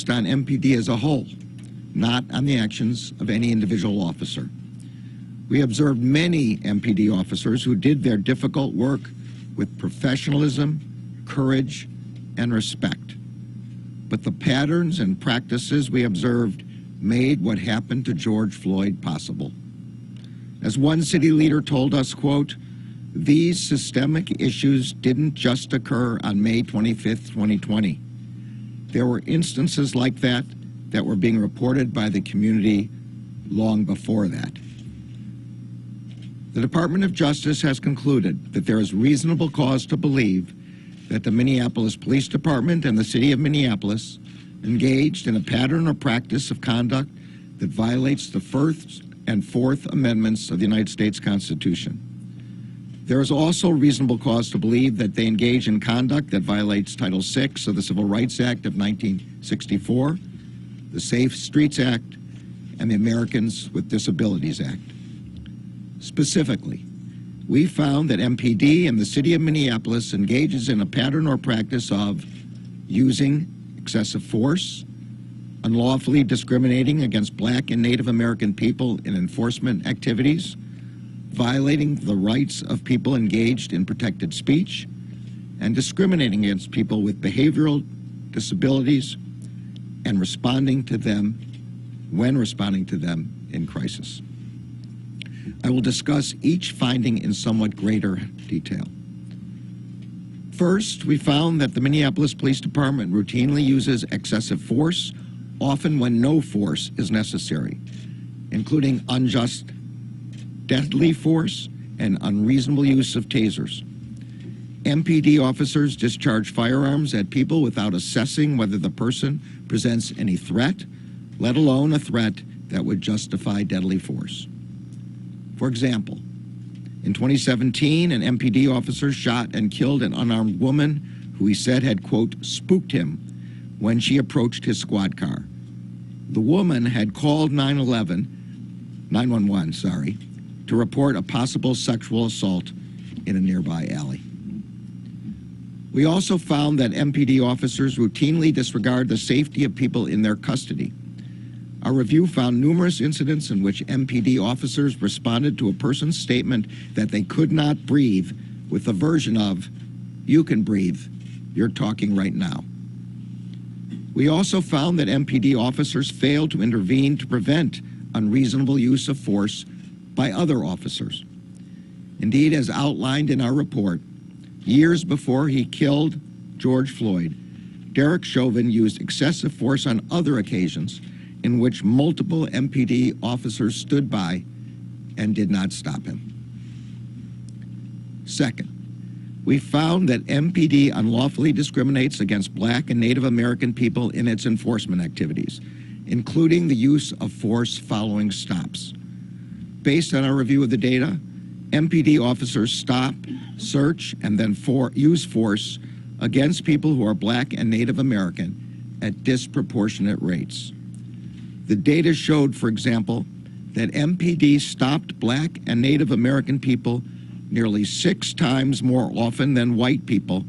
on MPD as a whole, not on the actions of any individual officer. We observed many MPD officers who did their difficult work with professionalism, courage, and respect. But the patterns and practices we observed made what happened to George Floyd possible. As one city leader told us, quote, "These systemic issues didn't just occur on May 25th, 2020. There were instances like that that were being reported by the community long before that." The Department of Justice has concluded that there is reasonable cause to believe that the Minneapolis Police Department and the City of Minneapolis engaged in a pattern or practice of conduct that violates the First and Fourth Amendments of the United States Constitution. There is also reasonable cause to believe that they engage in conduct that violates Title VI of the Civil Rights Act of 1964, the Safe Streets Act, and the Americans with Disabilities Act. Specifically, we found that MPD and the City of Minneapolis engages in a pattern or practice of using excessive force, unlawfully discriminating against Black and Native American people in enforcement activities, violating the rights of people engaged in protected speech, and discriminating against people with behavioral disabilities and responding to them when responding to them in crisis. I will discuss each finding in somewhat greater detail. First, we found that the Minneapolis Police Department routinely uses excessive force, often when no force is necessary, including unjust, deadly force and unreasonable use of tasers. MPD officers discharge firearms at people without assessing whether the person presents any threat, let alone a threat that would justify deadly force. For example, in 2017, an MPD officer shot and killed an unarmed woman who he said had, quote, spooked him when she approached his squad car. The woman had called 911 to report a possible sexual assault in a nearby alley. We also found that MPD officers routinely disregard the safety of people in their custody. Our review found numerous incidents in which MPD officers responded to a person's statement that they could not breathe with the version of, "You can breathe, you're talking right now." We also found that MPD officers failed to intervene to prevent unreasonable use of force by other officers. Indeed, as outlined in our report, years before he killed George Floyd, Derek Chauvin used excessive force on other occasions in which multiple MPD officers stood by and did not stop him. Second, we found that MPD unlawfully discriminates against Black and Native American people in its enforcement activities, including the use of force following stops. Based on our review of the data, MPD officers stop, search, and then use force against people who are Black and Native American at disproportionate rates. The data showed, for example, that MPD stopped Black and Native American people nearly 6 times more often than white people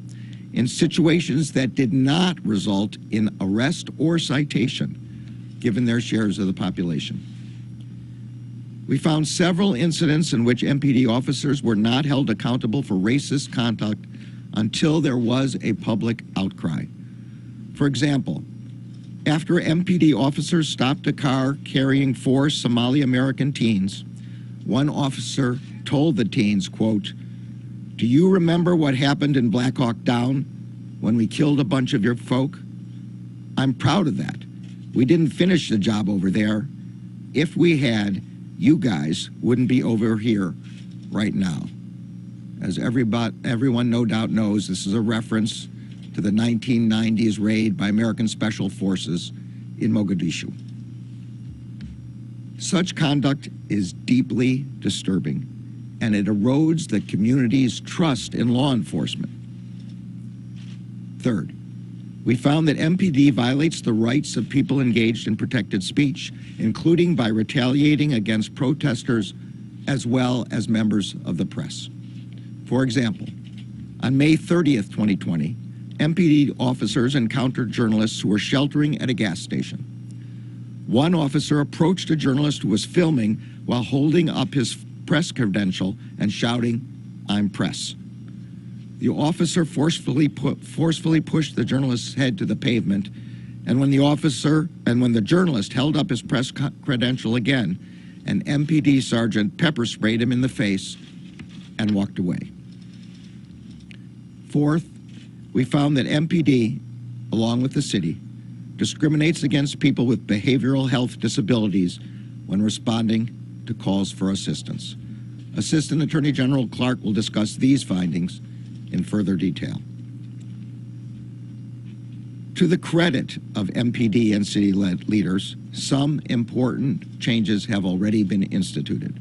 in situations that did not result in arrest or citation, given their shares of the population. We found several incidents in which MPD officers were not held accountable for racist conduct until there was a public outcry. For example, after MPD officers stopped a car carrying 4 Somali American teens, one officer told the teens, quote, "Do you remember what happened in Black Hawk Down when we killed a bunch of your folk? I'm proud of that. We didn't finish the job over there. If we had, you guys wouldn't be over here right now." As everyone no doubt knows, this is a reference to the 1990s raid by American Special Forces in Mogadishu. Such conduct is deeply disturbing, and it erodes the community's trust in law enforcement. Third, we found that MPD violates the rights of people engaged in protected speech, including by retaliating against protesters as well as members of the press. For example, on May 30th, 2020, MPD officers encountered journalists who were sheltering at a gas station. One officer approached a journalist who was filming while holding up his press credential and shouting, "I'm press." The officer forcefully pushed the journalist's head to the pavement, and when the journalist held up his press credential again, an MPD sergeant pepper sprayed him in the face and walked away. Fourth, we found that MPD, along with the city, discriminates against people with behavioral health disabilities when responding to calls for assistance. Assistant Attorney General Clark will discuss these findings in further detail. To the credit of MPD and city leaders, some important changes have already been instituted.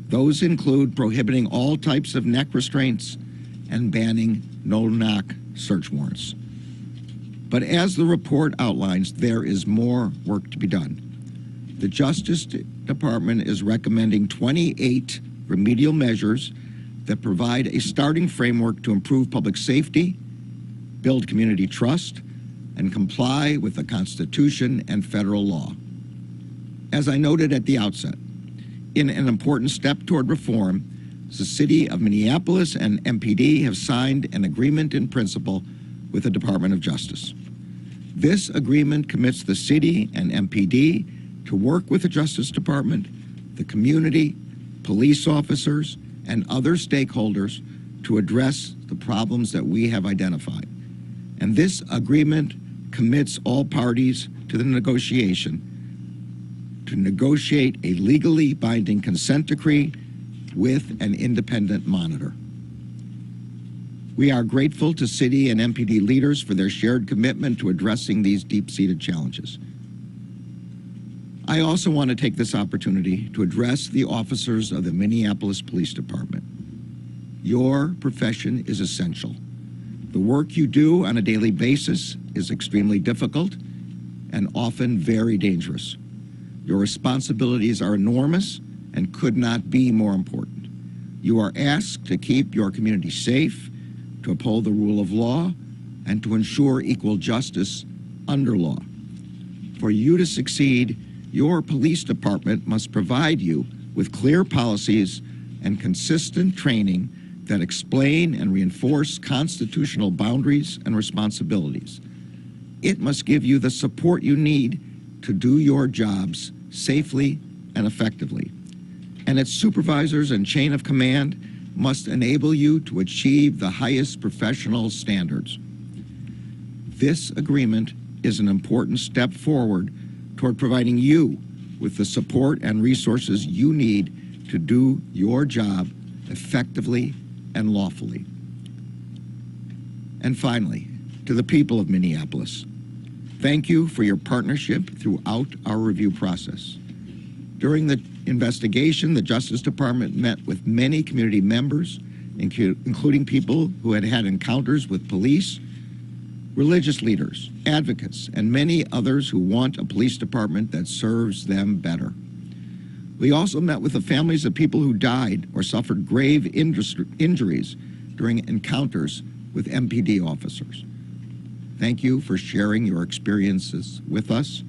Those include prohibiting all types of neck restraints and banning no-knock search warrants. But as the report outlines, there is more work to be done. The Justice Department is recommending 28 remedial measures that provide a starting framework to improve public safety, build community trust, and comply with the Constitution and federal law. As I noted at the outset, in an important step toward reform, the City of Minneapolis and MPD have signed an agreement in principle with the Department of Justice. This agreement commits the city and MPD to work with the Justice Department, the community, police officers, and other stakeholders to address the problems that we have identified. And this agreement commits all parties to the negotiation to negotiate a legally binding consent decree with an independent monitor. We are grateful to city and MPD leaders for their shared commitment to addressing these deep-seated challenges. I also want to take this opportunity to address the officers of the Minneapolis Police Department. Your profession is essential. The work you do on a daily basis is extremely difficult and often very dangerous. Your responsibilities are enormous and could not be more important. You are asked to keep your community safe, to uphold the rule of law, and to ensure equal justice under law. For you to succeed, your police department must provide you with clear policies and consistent training that explain and reinforce constitutional boundaries and responsibilities. It must give you the support you need to do your jobs safely and effectively. And its supervisors and chain of command must enable you to achieve the highest professional standards. This agreement is an important step forward toward providing you with the support and resources you need to do your job effectively and lawfully. And finally, to the people of Minneapolis, thank you for your partnership throughout our review process. During the investigation, the Justice Department met with many community members, including people who had had encounters with police, religious leaders, advocates, and many others who want a police department that serves them better. We also met with the families of people who died or suffered grave injuries during encounters with MPD officers. Thank you for sharing your experiences with us.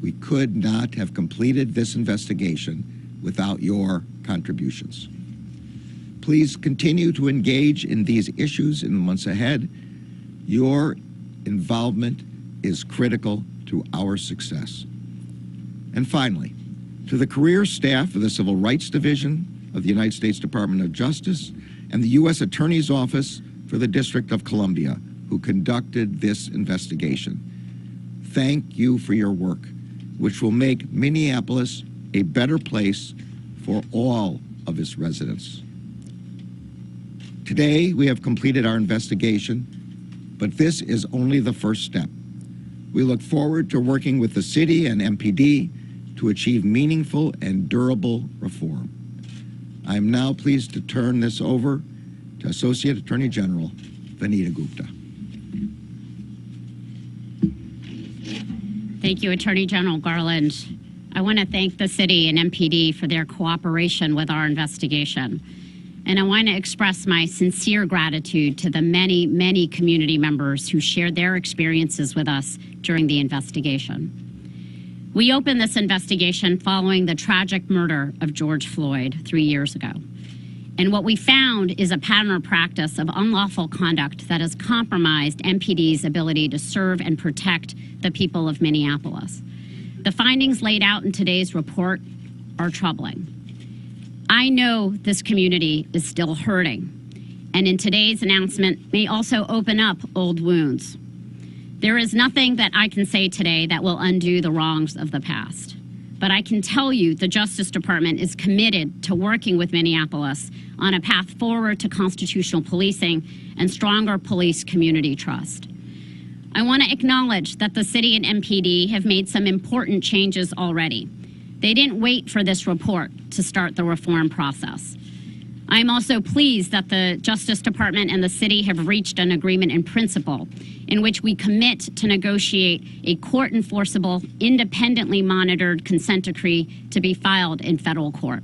We could not have completed this investigation without your contributions. Please continue to engage in these issues in the months ahead. Your involvement is critical to our success. And finally, to the career staff of the Civil Rights Division of the United States Department of Justice and the U.S. Attorney's Office for the District of Columbia, who conducted this investigation. Thank you for your work, which will make Minneapolis a better place for all of its residents. Today, we have completed our investigation, but this is only the first step. We look forward to working with the city and MPD to achieve meaningful and durable reform. I am now pleased to turn this over to Associate Attorney General Vanita Gupta. Thank you, Attorney General Garland. I want to thank the city and MPD for their cooperation with our investigation. And I want to express my sincere gratitude to the many, many community members who shared their experiences with us during the investigation. We opened this investigation following the tragic murder of George Floyd 3 years ago. And what we found is a pattern or practice of unlawful conduct that has compromised MPD's ability to serve and protect the people of Minneapolis. The findings laid out in today's report are troubling. I know this community is still hurting, and in today's announcement may also open up old wounds. There is nothing that I can say today that will undo the wrongs of the past. But I can tell you the Justice Department is committed to working with Minneapolis on a path forward to constitutional policing and stronger police community trust. I want to acknowledge that the city and MPD have made some important changes already. They didn't wait for this report to start the reform process. I'm also pleased that the Justice Department and the city have reached an agreement in principle in which we commit to negotiate a court-enforceable, independently monitored consent decree to be filed in federal court.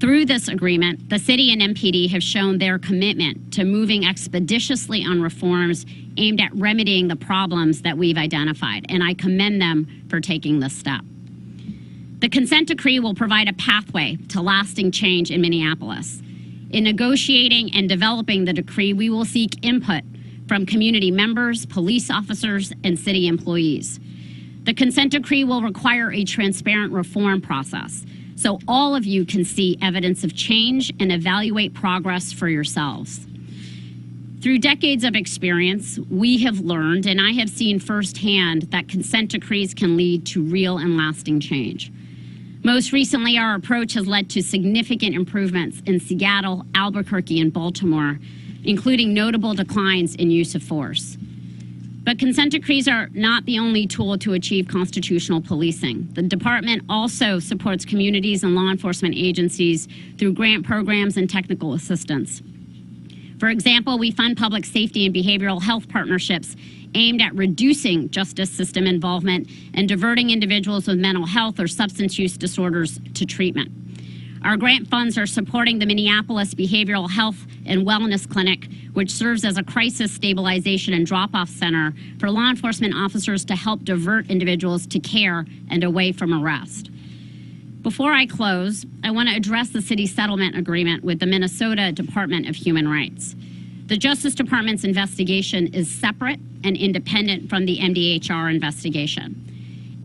Through this agreement, the city and MPD have shown their commitment to moving expeditiously on reforms aimed at remedying the problems that we've identified, and I commend them for taking this step. The consent decree will provide a pathway to lasting change in Minneapolis. In negotiating and developing the decree, we will seek input from community members, police officers, and city employees. The consent decree will require a transparent reform process, so all of you can see evidence of change and evaluate progress for yourselves. Through decades of experience, we have learned, and I have seen firsthand, that consent decrees can lead to real and lasting change. Most recently, our approach has led to significant improvements in Seattle, Albuquerque, and Baltimore, including notable declines in use of force. But consent decrees are not the only tool to achieve constitutional policing. The department also supports communities and law enforcement agencies through grant programs and technical assistance. For example, we fund public safety and behavioral health partnerships aimed at reducing justice system involvement and diverting individuals with mental health or substance use disorders to treatment. Our grant funds are supporting the Minneapolis Behavioral Health and Wellness Clinic, which serves as a crisis stabilization and drop-off center for law enforcement officers to help divert individuals to care and away from arrest. Before I close, I want to address the city settlement agreement with the Minnesota Department of Human Rights. The Justice Department's investigation is separate and independent from the MDHR investigation.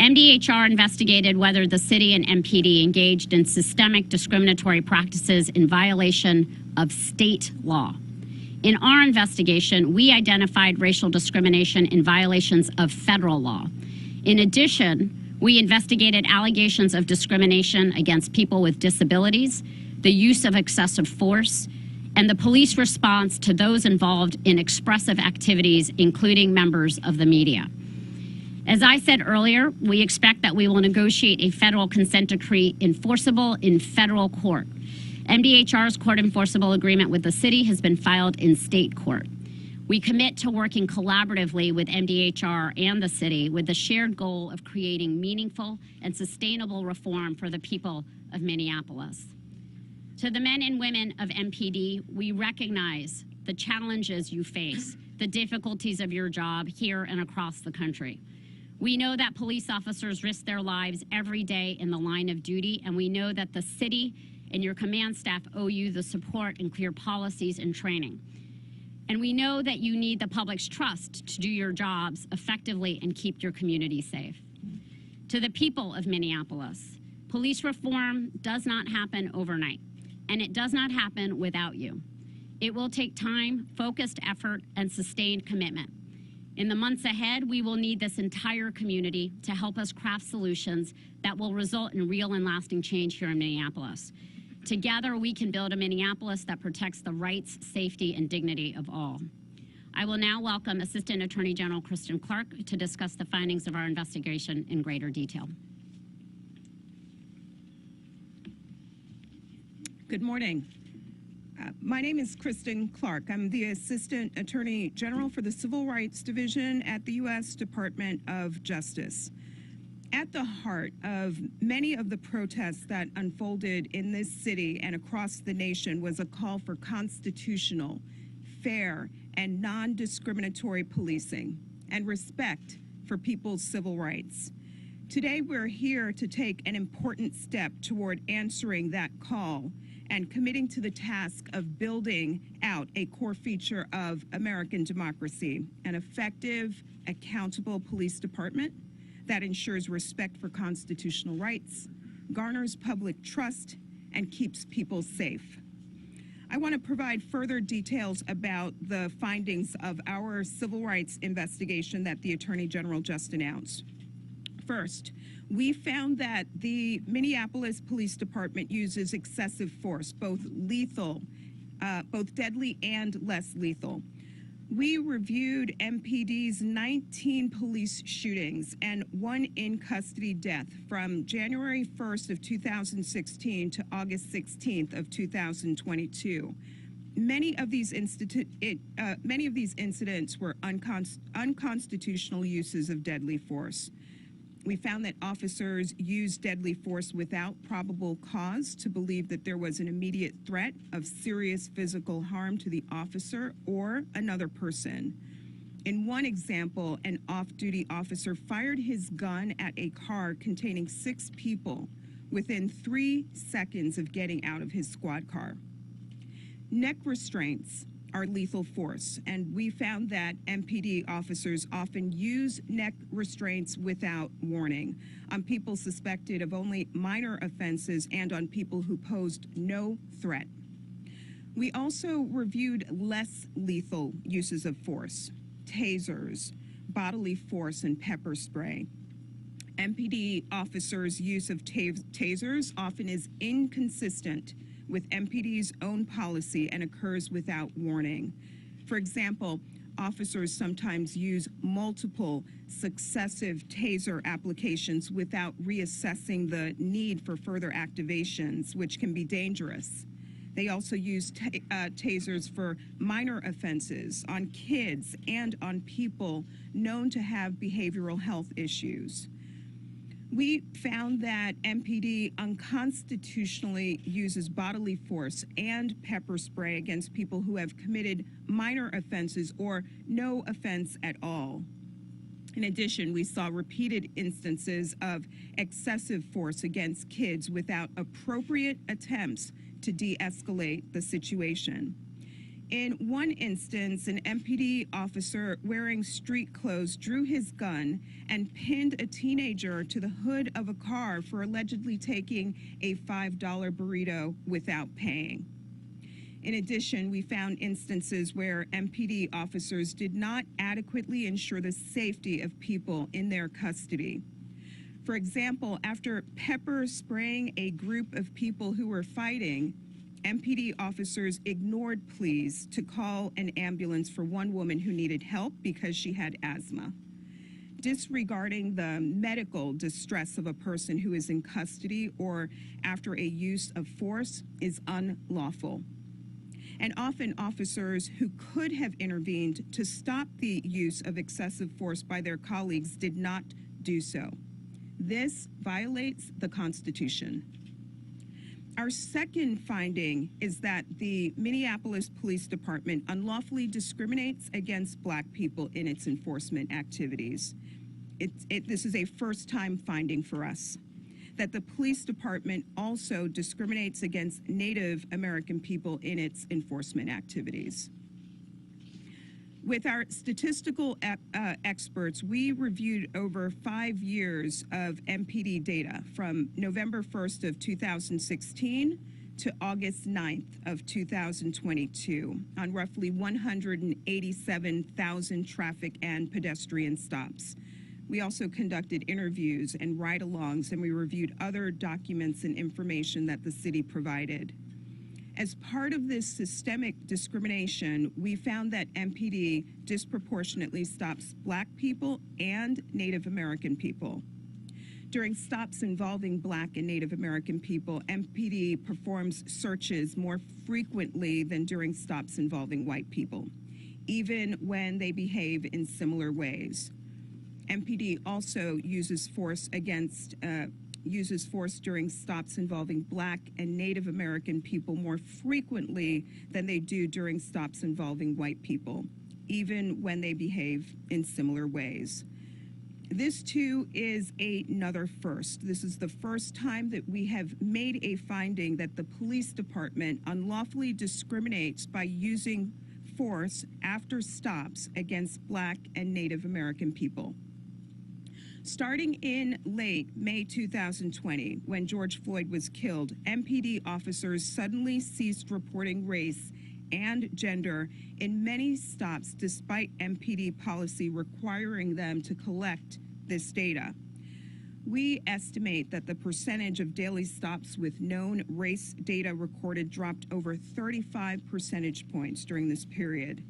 MDHR investigated whether the city and MPD engaged in systemic discriminatory practices in violation of state law. In our investigation, we identified racial discrimination in violations of federal law. In addition, we investigated allegations of discrimination against people with disabilities, the use of excessive force, and the police response to those involved in expressive activities, including members of the media. As I said earlier, we expect that we will negotiate a federal consent decree enforceable in federal court. MDHR's court enforceable agreement with the city has been filed in state court. We commit to working collaboratively with MDHR and the city with the shared goal of creating meaningful and sustainable reform for the people of Minneapolis. To the men and women of MPD, we recognize the challenges you face, the difficulties of your job here and across the country. We know that police officers risk their lives every day in the line of duty, and we know that the city and your command staff owe you the support and clear policies and training. And we know that you need the public's trust to do your jobs effectively and keep your community safe. To the people of Minneapolis, police reform does not happen overnight, and it does not happen without you. It will take time, focused effort, and sustained commitment. In the months ahead, we will need this entire community to help us craft solutions that will result in real and lasting change here in Minneapolis. Together, we can build a Minneapolis that protects the rights, safety, and dignity of all. I will now welcome Assistant Attorney General Kristen Clark to discuss the findings of our investigation in greater detail. Good morning. My name is Kristen Clark. I'm the Assistant Attorney General for the Civil Rights Division at the U.S. Department of Justice. At the heart of many of the protests that unfolded in this city and across the nation was a call for constitutional, fair, and non-discriminatory policing and respect for people's civil rights. Today, we're here to take an important step toward answering that call and committing to the task of building out a core feature of American democracy, an effective, accountable police department that ensures respect for constitutional rights, garners public trust, and keeps people safe. I want to provide further details about the findings of our civil rights investigation that the Attorney General just announced. First, we found that the Minneapolis Police Department uses excessive force, both lethal, both deadly and less lethal. We reviewed MPD's 19 police shootings and one in-custody death from January 1st of 2016 to August 16th of 2022. Many of these incidents were unconstitutional uses of deadly force. We found that officers used deadly force without probable cause to believe that there was an immediate threat of serious physical harm to the officer or another person. In one example, an off-duty officer fired his gun at a car containing 6 people within 3 seconds of getting out of his squad car. Neck restraints are lethal force, and we found that MPD officers often use neck restraints without warning on people suspected of only minor offenses and on people who posed no threat. We also reviewed less lethal uses of force, tasers, bodily force, and pepper spray. MPD officers' use of tasers often is inconsistent with MPD's own policy and occurs without warning. For example, officers sometimes use multiple successive taser applications without reassessing the need for further activations, which can be dangerous. They also use tasers for minor offenses on kids and on people known to have behavioral health issues. We found that MPD unconstitutionally uses bodily force and pepper spray against people who have committed minor offenses or no offense at all. In addition, we saw repeated instances of excessive force against kids without appropriate attempts to de-escalate the situation. In one instance, an MPD officer wearing street clothes drew his gun and pinned a teenager to the hood of a car for allegedly taking a $5 burrito without paying. In addition, we found instances where MPD officers did not adequately ensure the safety of people in their custody. For example, after pepper spraying a group of people who were fighting, MPD officers ignored pleas to call an ambulance for one woman who needed help because she had asthma. Disregarding the medical distress of a person who is in custody or after a use of force is unlawful. And often officers who could have intervened to stop the use of excessive force by their colleagues did not do so. This violates the Constitution. Our second finding is that the Minneapolis Police Department unlawfully discriminates against Black people in its enforcement activities. This is a first-time finding for us, that the police department also discriminates against Native American people in its enforcement activities. With our statistical experts, we reviewed over 5 years of MPD data from November 1st of 2016 to August 9th of 2022 on roughly 187,000 traffic and pedestrian stops. We also conducted interviews and ride-alongs, and we reviewed other documents and information that the city provided. As part of this systemic discrimination, we found that MPD disproportionately stops Black people and Native American people. During stops involving Black and Native American people, MPD performs searches more frequently than during stops involving white people, even when they behave in similar ways. MPD also uses force during stops involving Black and Native American people more frequently than they do during stops involving white people, even when they behave in similar ways. This, too, is another first. This is the first time that we have made a finding that the police department unlawfully discriminates by using force after stops against Black and Native American people. Starting in late May 2020, when George Floyd was killed, MPD officers suddenly ceased reporting race and gender in many stops, despite MPD policy requiring them to collect this data. We estimate that the percentage of daily stops with known race data recorded dropped over 35 percentage points during this period.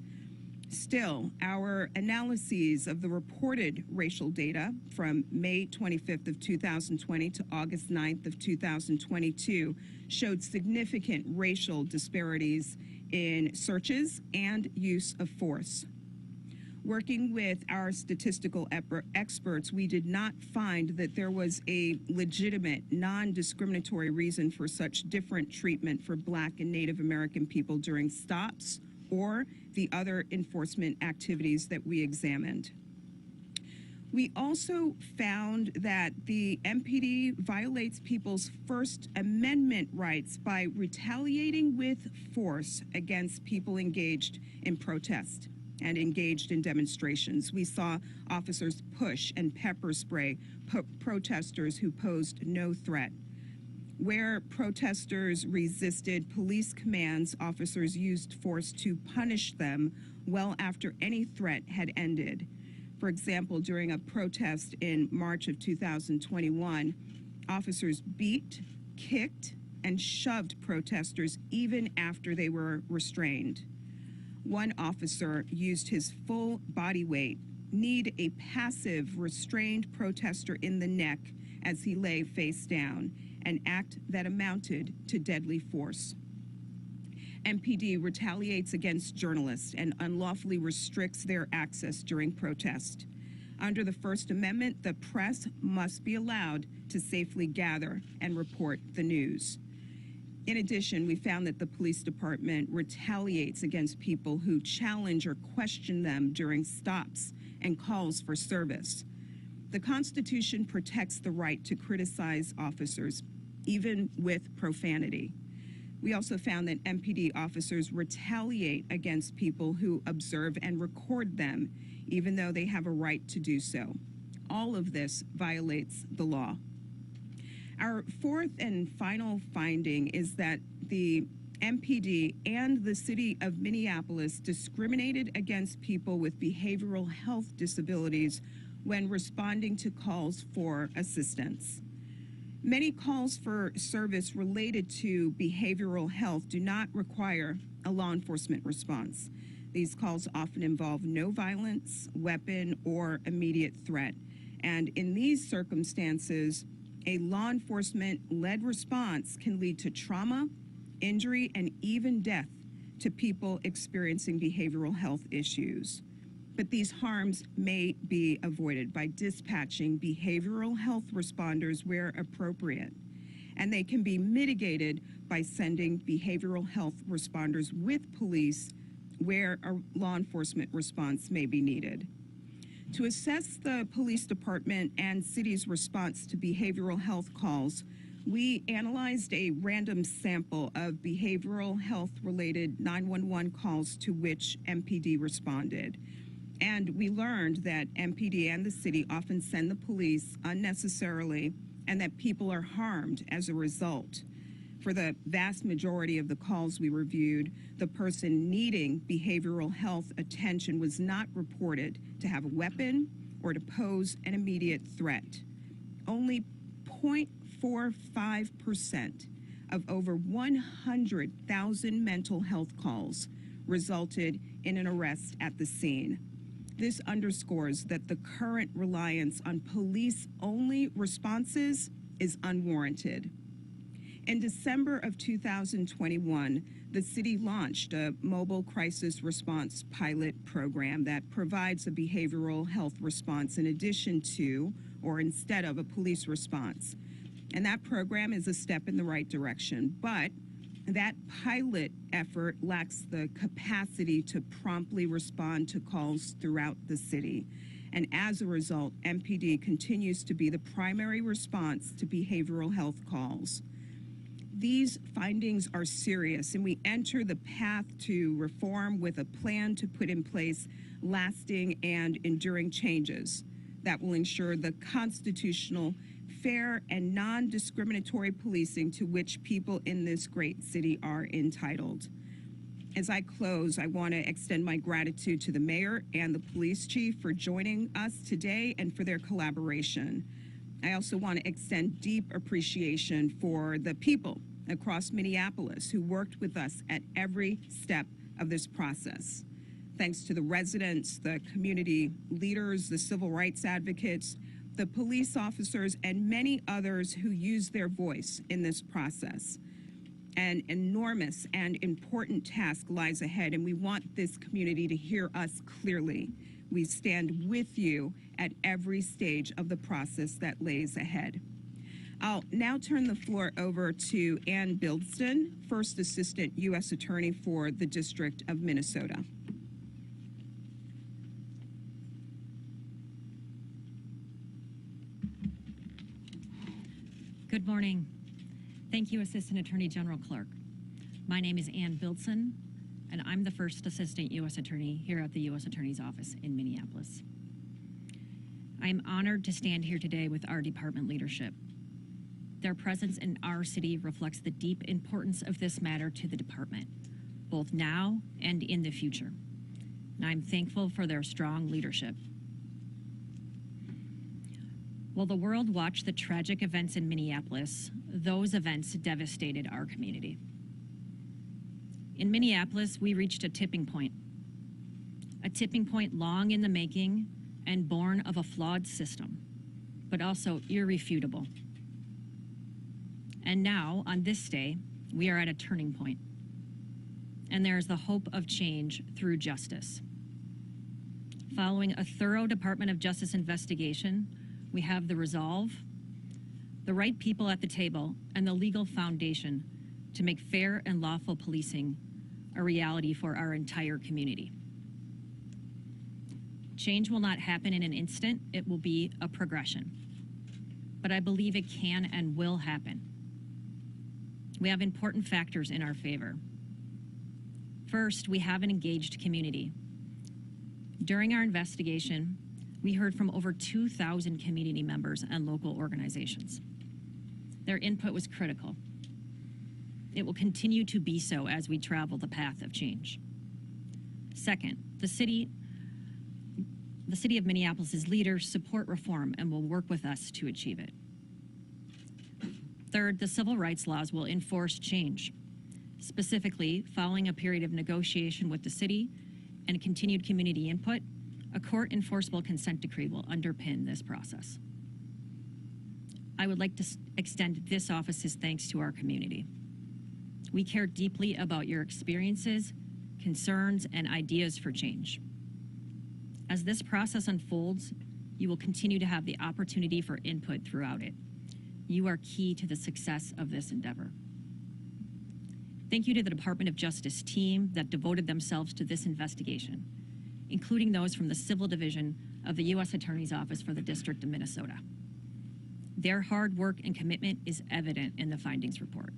Still, our analyses of the reported racial data from May 25th of 2020 to August 9th of 2022 showed significant racial disparities in searches and use of force. Working with our statistical experts, we did not find that there was a legitimate, non-discriminatory reason for such different treatment for Black and Native American people during stops or the other enforcement activities that we examined. We also found that the MPD violates people's First Amendment rights by retaliating with force against people engaged in protest and engaged in demonstrations. We saw officers push and pepper spray protesters who posed no threat. Where protesters resisted police commands, officers used force to punish them well after any threat had ended. For example, during a protest in March of 2021, officers beat, kicked, and shoved protesters even after they were restrained. One officer used his full body weight, kneed a passive, restrained protester in the neck as he lay face down, an act that amounted to deadly force. MPD retaliates against journalists and unlawfully restricts their access during protest. Under the First Amendment, the press must be allowed to safely gather and report the news. In addition, we found that the police department retaliates against people who challenge or question them during stops and calls for service. The Constitution protects the right to criticize officers, even with profanity. We also found that MPD officers retaliate against people who observe and record them, even though they have a right to do so. All of this violates the law. Our fourth and final finding is that the MPD and the city of Minneapolis discriminated against people with behavioral health disabilities when responding to calls for assistance. Many calls for service related to behavioral health do not require a law enforcement response. These calls often involve no violence, weapon, or immediate threat. And in these circumstances, a law enforcement-led response can lead to trauma, injury, and even death to people experiencing behavioral health issues. But these harms may be avoided by dispatching behavioral health responders where appropriate. And they can be mitigated by sending behavioral health responders with police where a law enforcement response may be needed. To assess the police department and city's response to behavioral health calls, we analyzed a random sample of behavioral health-related 911 calls to which MPD responded. And we learned that MPD and the city often send the police unnecessarily and that people are harmed as a result. For the vast majority of the calls we reviewed, the person needing behavioral health attention was not reported to have a weapon or to pose an immediate threat. Only 0.45% of over 100,000 mental health calls resulted in an arrest at the scene. This underscores that the current reliance on police-only responses is unwarranted. In December of 2021, the city launched a mobile crisis response pilot program that provides a behavioral health response in addition to or instead of a police response. And that program is a step in the right direction, but that pilot effort lacks the capacity to promptly respond to calls throughout the city. And as a result, MPD continues to be the primary response to behavioral health calls. These findings are serious, and we enter the path to reform with a plan to put in place lasting and enduring changes that will ensure the constitutional, fair, and non-discriminatory policing to which people in this great city are entitled. As I close, I want to extend my gratitude to the mayor and the police chief for joining us today and for their collaboration. I also want to extend deep appreciation for the people across Minneapolis who worked with us at every step of this process. Thanks to the residents, the community leaders, the civil rights advocates, the police officers, and many others who used their voice in this process. An enormous and important task lies ahead, and we want this community to hear us clearly. We stand with you at every stage of the process that lays ahead. I'll now turn the floor over to Ann Bildston, First Assistant U.S. Attorney for the District of Minnesota. Good morning. Thank you, Assistant Attorney General Clerk. My name is Ann Bildston, and I'm the First Assistant U.S. Attorney here at the U.S. Attorney's Office in Minneapolis. I am honored to stand here today with our department leadership. Their presence in our city reflects the deep importance of this matter to the department, both now and in the future. And I'm thankful for their strong leadership. While the world watched the tragic events in Minneapolis, those events devastated our community. In Minneapolis, we reached a tipping point long in the making and born of a flawed system, but also irrefutable. And now, on this day, we are at a turning point, and there is the hope of change through justice. Following a thorough Department of Justice investigation, we have the resolve, the right people at the table, and the legal foundation to make fair and lawful policing a reality for our entire community. Change will not happen in an instant. It will be a progression. But I believe it can and will happen. We have important factors in our favor. First, we have an engaged community. During our investigation, we heard from over 2,000 community members and local organizations. Their input was critical. It will continue to be so as we travel the path of change. Second, the city of Minneapolis' leaders support reform and will work with us to achieve it. Third, the civil rights laws will enforce change. Specifically, following a period of negotiation with the city and continued community input, a court-enforceable consent decree will underpin this process. I would like to extend this office's thanks to our community. We care deeply about your experiences, concerns, and ideas for change. As this process unfolds, you will continue to have the opportunity for input throughout it. You are key to the success of this endeavor. Thank you to the Department of Justice team that devoted themselves to this investigation, including those from the Civil Division of the U.S. Attorney's Office for the District of Minnesota. Their hard work and commitment is evident in the findings report.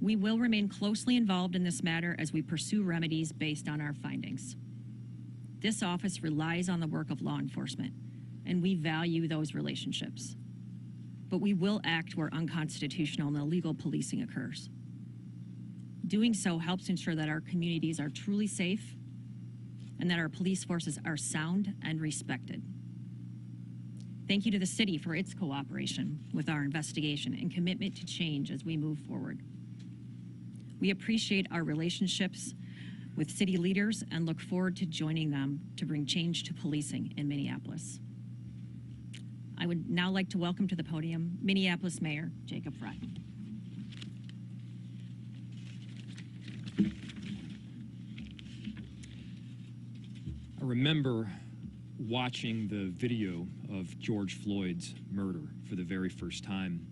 We will remain closely involved in this matter as we pursue remedies based on our findings. This office relies on the work of law enforcement, and we value those relationships. But we will act where unconstitutional and illegal policing occurs. Doing so helps ensure that our communities are truly safe and that our police forces are sound and respected. Thank you to the city for its cooperation with our investigation and commitment to change as we move forward. We appreciate our relationships with city leaders and look forward to joining them to bring change to policing in Minneapolis. I would now like to welcome to the podium Minneapolis Mayor Jacob Frey. I remember watching the video of George Floyd's murder for the very first time,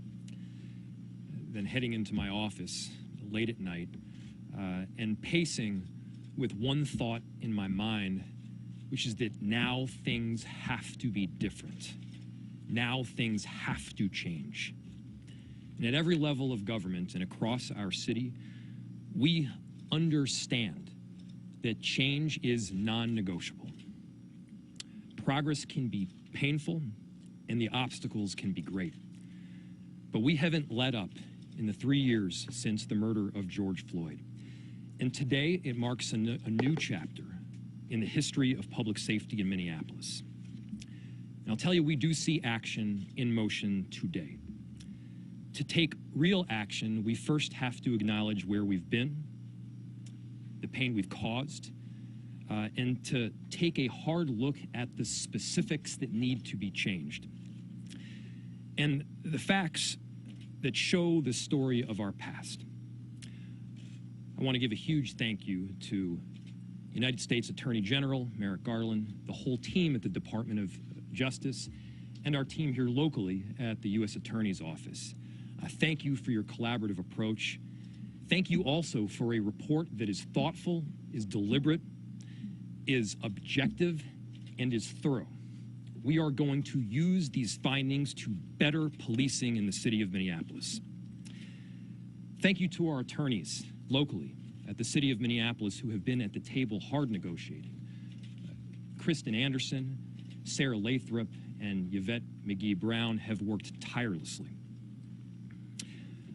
then heading into my office late at night and pacing with one thought in my mind, which is that now things have to be different. Now things have to change. And at every level of government and across our city, we understand that change is non-negotiable. Progress can be painful and the obstacles can be great. But we haven't let up in the 3 years since the murder of George Floyd. And today it marks a new chapter in the history of public safety in Minneapolis. And I'll tell you, we do see action in motion today. To take real action, we first have to acknowledge where we've been, the pain we've caused, and to take a hard look at the specifics that need to be changed. And the facts that show the story of our past. I want to give a huge thank you to United States Attorney General Merrick Garland, the whole team at the Department of Justice, and our team here locally at the U.S. Attorney's Office. Thank you for your collaborative approach. Thank you also for a report that is thoughtful, is deliberate, is objective, and is thorough. We are going to use these findings to better policing in the city of Minneapolis. Thank you to our attorneys locally at the city of Minneapolis who have been at the table hard negotiating. Kristen Anderson, Sarah Lathrop, and Yvette McGee-Brown have worked tirelessly.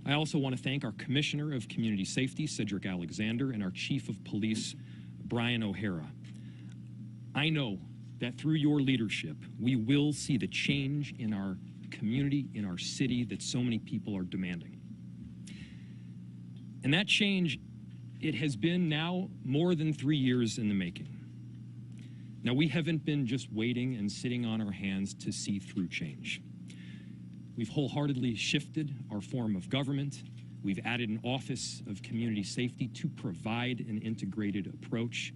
I also want to thank our Commissioner of Community Safety, Cedric Alexander, and our Chief of Police, Brian O'Hara. I know that through your leadership, we will see the change in our community, in our city that so many people are demanding. And that change, it has been now more than 3 years in the making. Now, we haven't been just waiting and sitting on our hands to see through change. We've wholeheartedly shifted our form of government. We've added an Office of Community Safety to provide an integrated approach.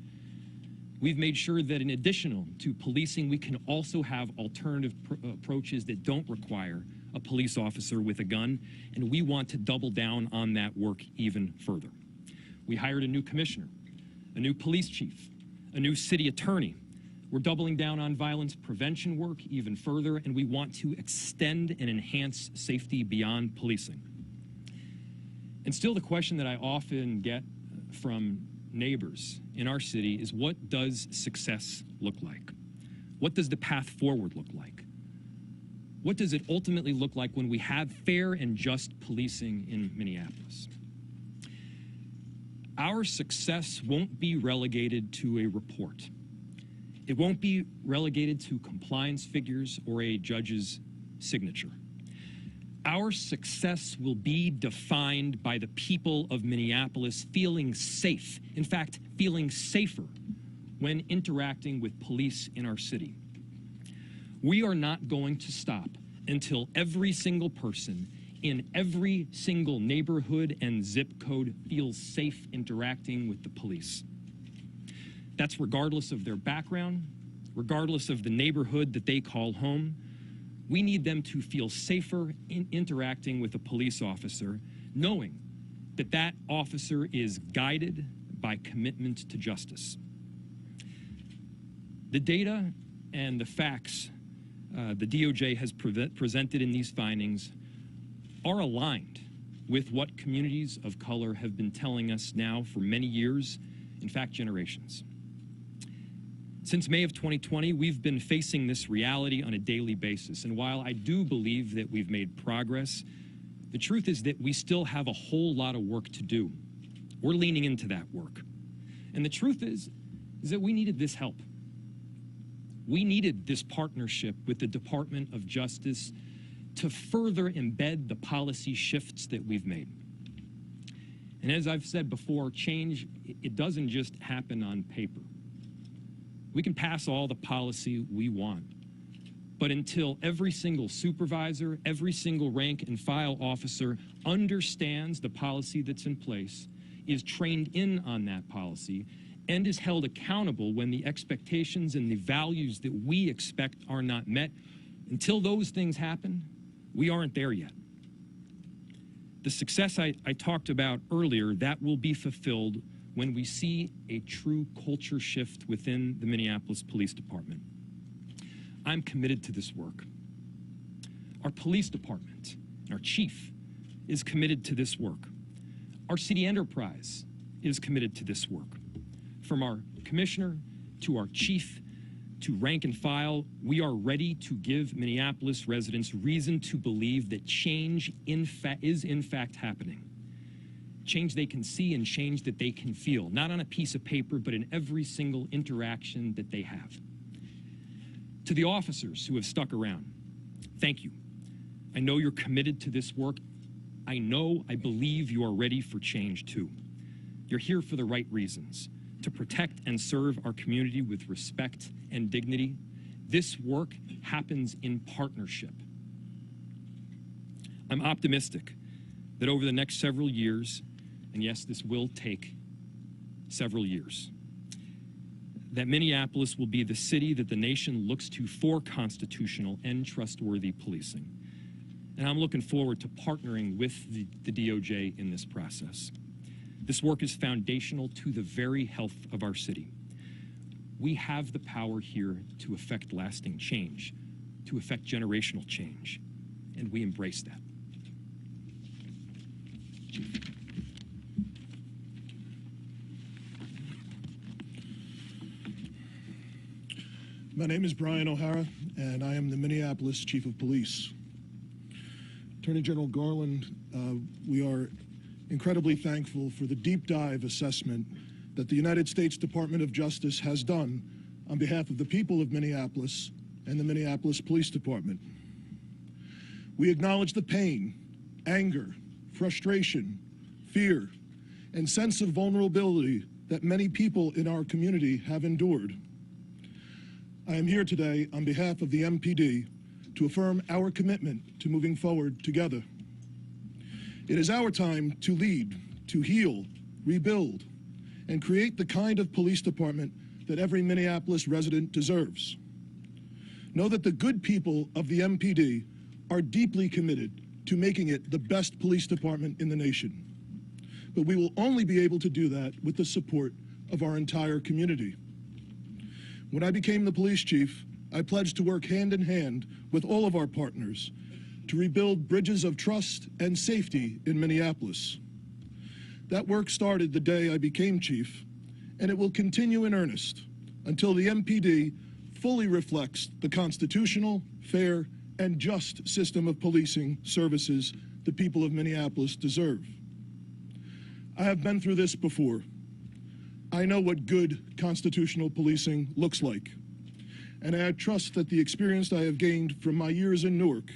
We've made sure that in addition to policing, we can also have alternative approaches that don't require a police officer with a gun, and we want to double down on that work even further. We hired a new commissioner, a new police chief, a new city attorney. We're doubling down on violence prevention work even further, and we want to extend and enhance safety beyond policing. And still the question that I often get from neighbors in our city is, what does success look like? What does the path forward look like? What does it ultimately look like when we have fair and just policing in Minneapolis? Our success won't be relegated to a report. It won't be relegated to compliance figures or a judge's signature. Our success will be defined by the people of Minneapolis feeling safe, in fact, feeling safer when interacting with police in our city. We are not going to stop until every single person in every single neighborhood and zip code feels safe interacting with the police. That's regardless of their background, regardless of the neighborhood that they call home. We need them to feel safer in interacting with a police officer, knowing that that officer is guided by commitment to justice. The data and the facts the DOJ has presented in these findings are aligned with what communities of color have been telling us now for many years, in fact, generations. Since May of 2020, we've been facing this reality on a daily basis. And while I do believe that we've made progress, the truth is that we still have a whole lot of work to do. We're leaning into that work. And the truth is that we needed this help. We needed this partnership with the Department of Justice to further embed the policy shifts that we've made. And as I've said before, change, it doesn't just happen on paper. We can pass all the policy we want, but until every single supervisor, every single rank and file officer understands the policy that's in place is trained in on that policy and is held accountable when the expectations and the values that we expect are not met. Until those things happen, we aren't there yet. The success I talked about earlier, that will be fulfilled when we see a true culture shift within the Minneapolis Police Department. I'm committed to this work. Our police department, our chief, is committed to this work. Our city enterprise is committed to this work. From our commissioner to our chief to rank and file, we are ready to give Minneapolis residents reason to believe that change is in fact happening. Change they can see and change that they can feel, not on a piece of paper, but in every single interaction that they have. To the officers who have stuck around, thank you. I know you're committed to this work. I believe you are ready for change too. You're here for the right reasons, to protect and serve our community with respect and dignity. This work happens in partnership. I'm optimistic that over the next several years, and yes, this will take several years, that Minneapolis will be the city that the nation looks to for constitutional and trustworthy policing. And I'm looking forward to partnering with the DOJ in this process. This work is foundational to the very health of our city. We have the power here to effect lasting change, to effect generational change, and we embrace that. My name is Brian O'Hara, and I am the Minneapolis Chief of Police. Attorney General Garland, we are incredibly thankful for the deep dive assessment that the United States Department of Justice has done on behalf of the people of Minneapolis and the Minneapolis Police Department. We acknowledge the pain, anger, frustration, fear, and sense of vulnerability that many people in our community have endured. I am here today on behalf of the MPD to affirm our commitment to moving forward together. It is our time to lead, to heal, rebuild, and create the kind of police department that every Minneapolis resident deserves. Know that the good people of the MPD are deeply committed to making it the best police department in the nation. But we will only be able to do that with the support of our entire community. When I became the police chief, I pledged to work hand in hand with all of our partners to rebuild bridges of trust and safety in Minneapolis. That work started the day I became chief, and it will continue in earnest until the MPD fully reflects the constitutional, fair, and just system of policing services the people of Minneapolis deserve. I have been through this before. I know what good constitutional policing looks like, and I trust that the experience I have gained from my years in Newark,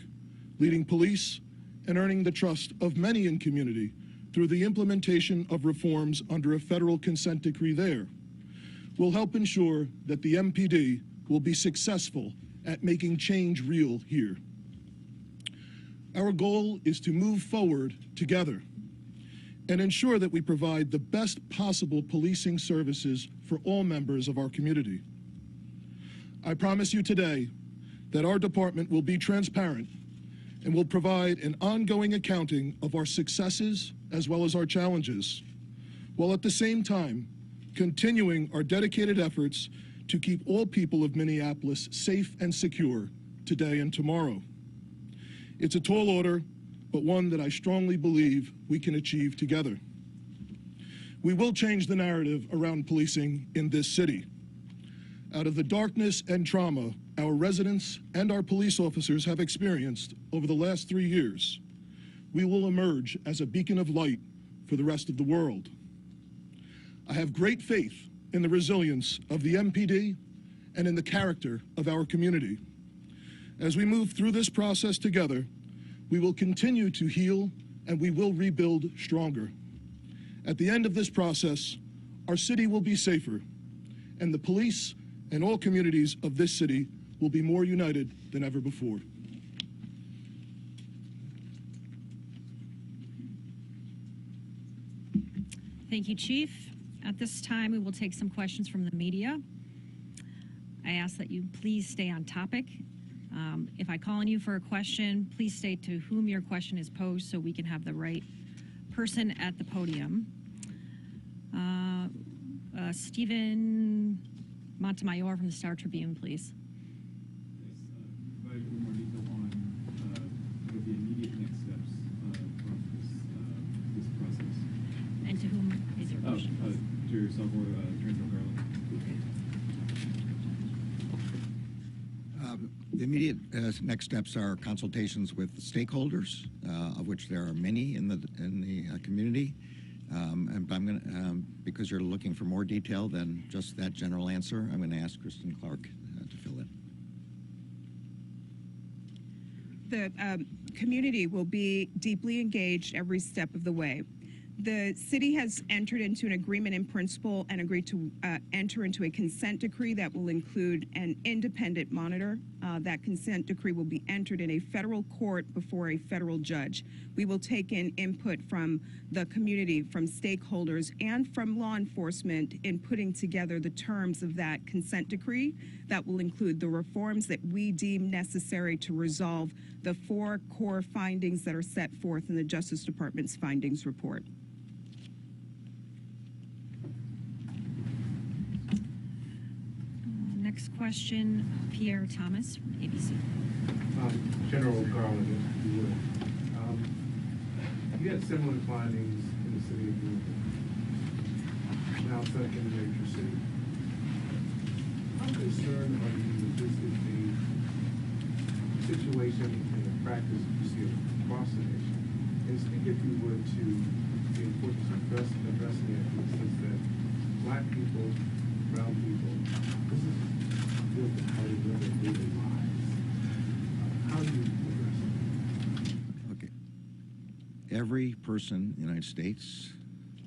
leading police and earning the trust of many in community through the implementation of reforms under a federal consent decree there, will help ensure that the MPD will be successful at making change real here. Our goal is to move forward together and ensure that we provide the best possible policing services for all members of our community. I promise you today that our department will be transparent and will provide an ongoing accounting of our successes as well as our challenges, while at the same time continuing our dedicated efforts to keep all people of Minneapolis safe and secure today and tomorrow. It's a tall order, but one that I strongly believe we can achieve together. We will change the narrative around policing in this city. Out of the darkness and trauma our residents and our police officers have experienced over the last 3 years, we will emerge as a beacon of light for the rest of the world. I have great faith in the resilience of the MPD and in the character of our community. As we move through this process together, we will continue to heal and we will rebuild stronger. At the end of this process, our city will be safer, and the police and all communities of this city will be more united than ever before. Thank you, Chief. At this time, we will take some questions from the media. I ask that you please stay on topic. If I call on you for a question, please state to whom your question is posed so we can have the right person at the podium. Stephen Montemayor from the Star Tribune, please. Provide a little more detail on what the immediate next steps from this process. And to whom is your question? To yourself or Attorney General Garland. The immediate next steps are consultations with stakeholders, of which there are many in the community. And I'm going to, because you're looking for more detail than just that general answer, I'm going to ask Kristen Clark to fill in. The community will be deeply engaged every step of the way. The city has entered into an agreement in principle and agreed to enter into a consent decree that will include an independent monitor. That consent decree will be entered in a federal court before a federal judge. We will take in input from the community, from stakeholders, and from law enforcement in putting together the terms of that consent decree that will include the reforms that we deem necessary to resolve the 4 core findings that are set forth in the Justice Department's findings report. Next question, Pierre Thomas from ABC. General Garland, if you would. You had similar findings in the city of Louisville, now second major city. How concerned are you that this is a situation and a practice you see across the nation? And speak, if you would, to the importance of addressing it in the sense that Black people, brown people, this is how they live their daily lives. How do you address it? Okay. Every person in the United States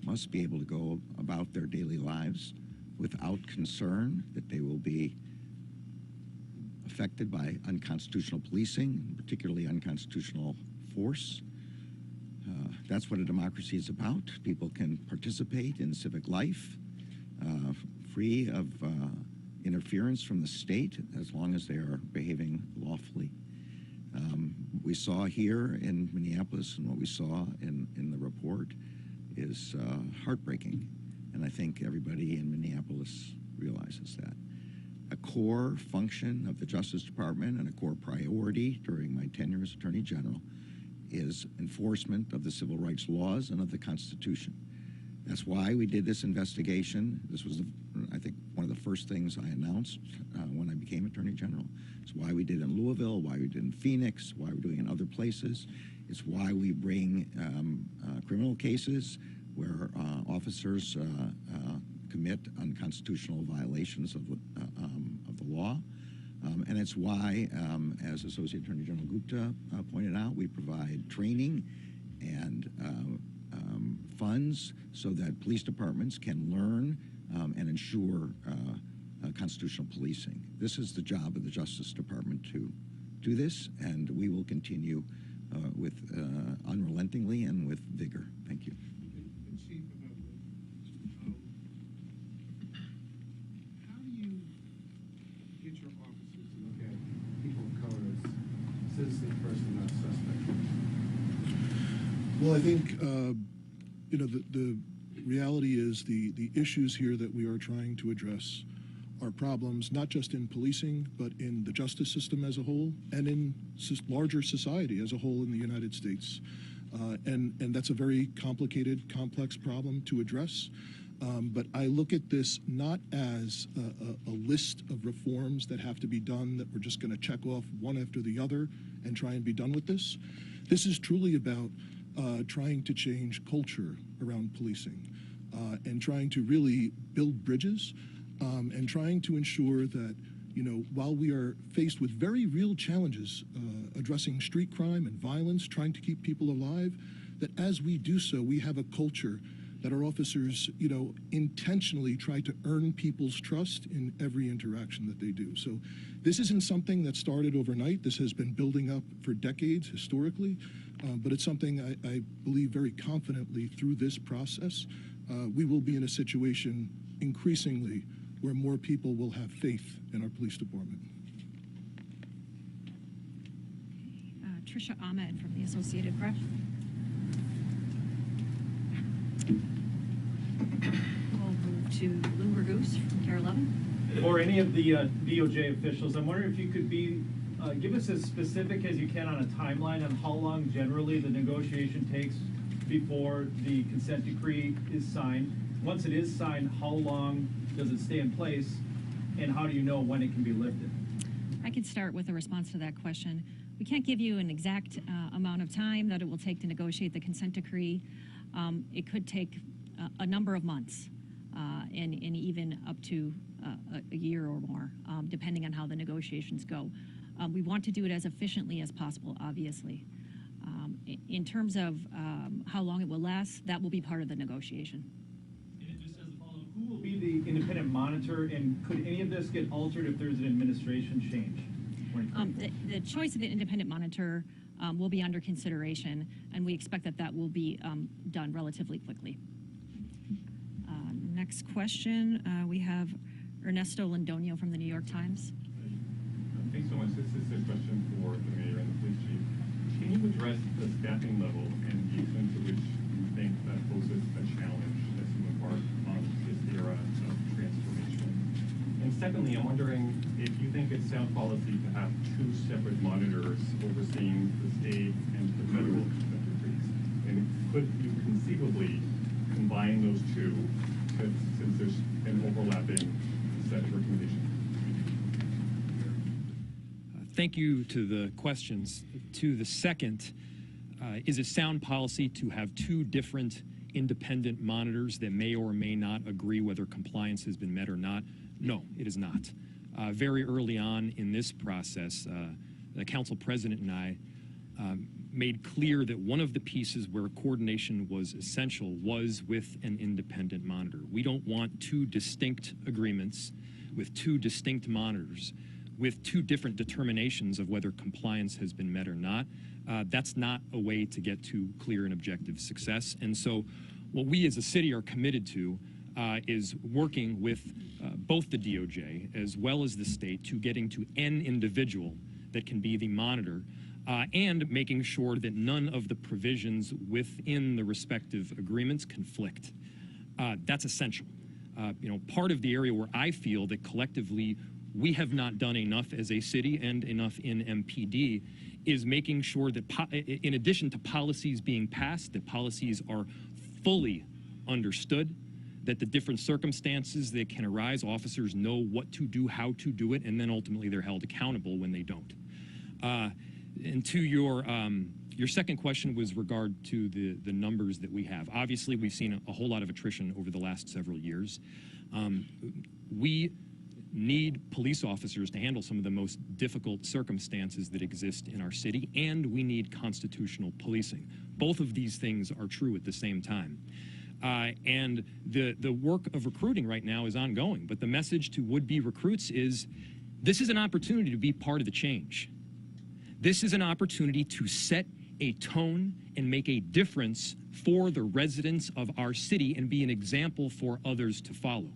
must be able to go about their daily lives without concern that they will be affected by unconstitutional policing, particularly unconstitutional force. That's what a democracy is about. People can participate in civic life free of interference from the state as long as they are behaving lawfully. We saw here in Minneapolis, and what we saw in the report is heartbreaking, and I think everybody in Minneapolis realizes that. A core function of the Justice Department and a core priority during my tenure as Attorney General is enforcement of the civil rights laws and of the Constitution. That's why we did this investigation. This was, I think, one of the first things I announced when I became Attorney General. It's why we did in Louisville, why we did in Phoenix, why we're doing it in other places. It's why we bring criminal cases where officers commit unconstitutional violations of the law. And it's why, as Associate Attorney General Gupta pointed out, we provide training and funds so that police departments can learn and ensure constitutional policing. This is the job of the Justice Department to do this, and we will continue with unrelentingly and with vigor. Thank you. And Chief, how do you get your officers to look at people of color as citizen person, not suspect? Well, I think the reality is the issues here that we are trying to address are problems not just in policing, but in the justice system as a whole and in larger society as a whole in the United States. And that's a very complicated, complex problem to address. But I look at this not as a list of reforms that have to be done that we're just going to check off one after the other and try and be done with this. This is truly about trying to change culture around policing and trying to really build bridges and trying to ensure that, while we are faced with very real challenges addressing street crime and violence, trying to keep people alive, that as we do so, we have a culture that our officers, intentionally try to earn people's trust in every interaction that they do. So this isn't something that started overnight. This has been building up for decades historically, but it's something I believe very confidently through this process we will be in a situation increasingly where more people will have faith in our police department. Trisha Ahmed from the Associated Press. We'll move to Lou Raguse from Care 11. For any of the DOJ officials, I'm wondering if you could give us as specific as you can on a timeline on how long generally the negotiation takes before the consent decree is signed. Once it is signed, how long does it stay in place, and how do you know when it can be lifted? I can start with a response to that question. We can't give you an exact amount of time that it will take to negotiate the consent decree. It could take a number of months and even up to a year or more, depending on how the negotiations go. We want to do it as efficiently as possible, obviously. In terms of how long it will last, that will be part of the negotiation. And just as a follow-up, who will be the independent monitor, and could any of this get altered if there's an administration change? The choice of the independent monitor will be under consideration, and we expect that will be done relatively quickly. Next question, we have Ernesto Lindonio from the New York Times. Thanks so much. This is a question for the mayor and the police chief. Can you address the staffing level and the extent to which you think that poses a challenge as you embark on this era of transformation? And secondly, I'm wondering if you think it's sound policy to have two separate monitors overseeing the state and the federal consent decrees. And could you conceivably combine those two since there's an overlapping set of recommendations? Thank you to the questions. To the second, is it sound policy to have two different independent monitors that may or may not agree whether compliance has been met or not? No, it is not. Very early on in this process, the council president and I made clear that one of the pieces where coordination was essential was with an independent monitor. We don't want two distinct agreements with two distinct monitors with two different determinations of whether compliance has been met or not. That's not a way to get to clear and objective success. And so what we as a city are committed to is working with both the DOJ as well as the state to getting to an individual that can be the monitor and making sure that none of the provisions within the respective agreements conflict. That's essential. Part of the area where I feel that collectively we have not done enough as a city and enough in MPD is making sure that in addition to policies being passed, that policies are fully understood, that the different circumstances that can arise, officers know what to do, how to do it, and then ultimately they're held accountable when they don't. And to your second question was regard to the numbers that we have. Obviously, we've seen a whole lot of attrition over the last several years. We need police officers to handle some of the most difficult circumstances that exist in our city, and we need constitutional policing. Both of these things are true at the same time. And the work of recruiting right now is ongoing, but the message to would-be recruits is this is an opportunity to be part of the change. This is an opportunity to set a tone and make a difference for the residents of our city and be an example for others to follow.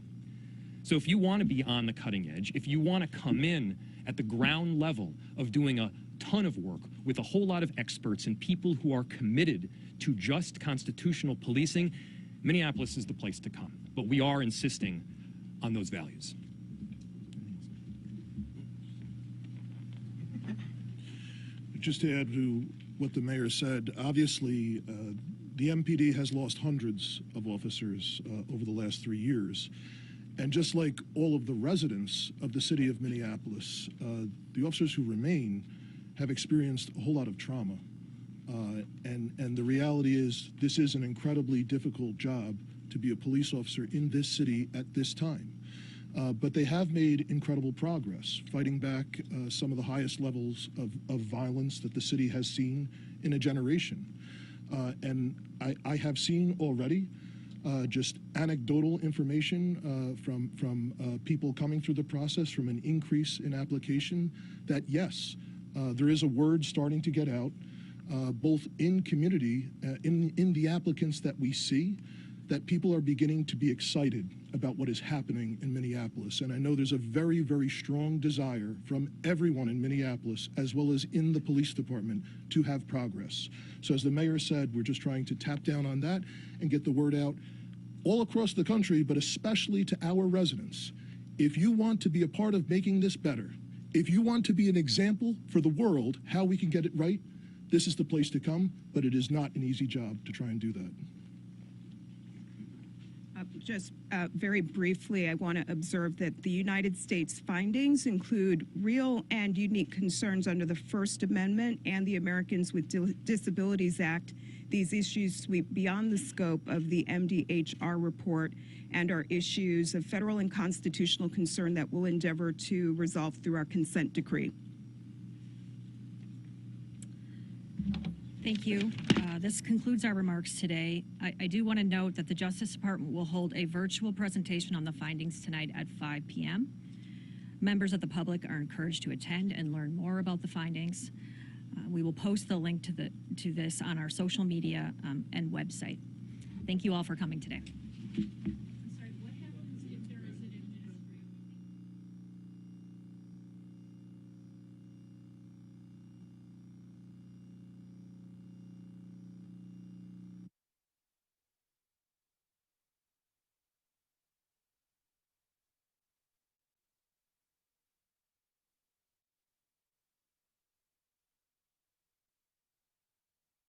So if you want to be on the cutting edge, if you want to come in at the ground level of doing a ton of work with a whole lot of experts and people who are committed to just constitutional policing, Minneapolis is the place to come. But we are insisting on those values. Just to add to what the mayor said, obviously the MPD has lost hundreds of officers over the last 3 years. And just like all of the residents of the city of Minneapolis, the officers who remain have experienced a whole lot of trauma. And the reality is this is an incredibly difficult job to be a police officer in this city at this time. But they have made incredible progress, fighting back some of the highest levels of violence that the city has seen in a generation. And I have seen already just anecdotal information from people coming through the process, from an increase in application, that yes, there is a word starting to get out, both in community, in the applicants that we see, that people are beginning to be excited about what is happening in Minneapolis. And I know there's a very, very strong desire from everyone in Minneapolis, as well as in the police department, to have progress. So as the mayor said, we're just trying to tap down on that and get the word out all across the country, but especially to our residents. If you want to be a part of making this better, if you want to be an example for the world how we can get it right, this is the place to come, but it is not an easy job to try and do that. Just very briefly, I want to observe that the United States findings include real and unique concerns under the First Amendment and the Americans with Disabilities Act. These issues sweep beyond the scope of the MDHR report and are issues of federal and constitutional concern that we'll endeavor to resolve through our consent decree. Thank you. This concludes our remarks today. I do want to note that the Justice Department will hold a virtual presentation on the findings tonight at 5 p.m. Members of the public are encouraged to attend and learn more about the findings. We will post the link to this on our social media and website. Thank you all for coming today.